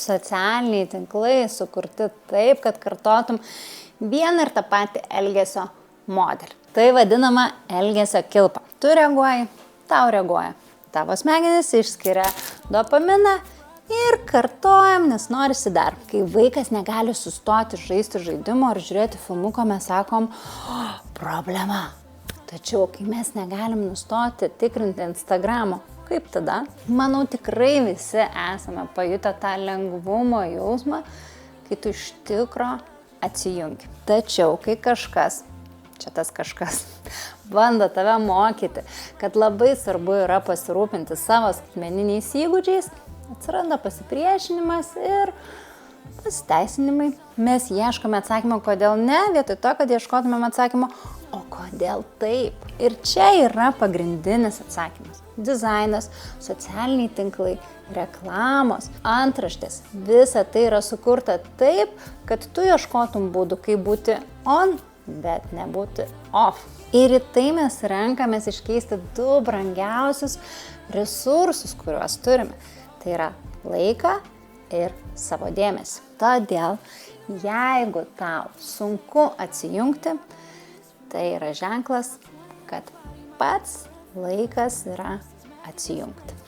socialiniai tinklai sukurti taip, kad kartotum vieną ir tą patį elgesio modelį. Tai vadinama elgesio kilpa. Tu reaguoji, tau reaguoja. Tavo smegenys išskiria dopaminą ir kartojam, nes norisi dar. Kai vaikas negali sustoti žaisti žaidimo ar žiūrėti filmuko, mes sakom, problema. Tačiau, kai mes negalim nustoti tikrinti Instagramo, kaip tada? Manau, tikrai visi esame pajutę tą lengvumo jausmą, kai tu iš tikro atsijungi. Tačiau, kai kažkas, čia tas kažkas, bando tave mokyti, kad labai svarbu yra pasirūpinti savo skaitmeniniais įgūdžiais, atsiranda pasipriešinimas ir pasiteisinimai. Mes ieškome atsakymą, kodėl ne, vietoj to, kad ieškotumėm atsakymą, o kodėl taip. Ir čia yra pagrindinis atsakymas. Dizainas, socialiniai tinklai, reklamos, antraštės. Visa tai yra sukurta taip, kad tu ieškotum būdų, kaip būti on, bet nebūti off. Ir į tai mes renkamės iškeisti du brangiausius resursus, kuriuos turime. Tai yra laiką ir savo dėmesį. Todėl, jeigu tau sunku atsijungti, tai yra ženklas, kad pats laikas yra atsijungti.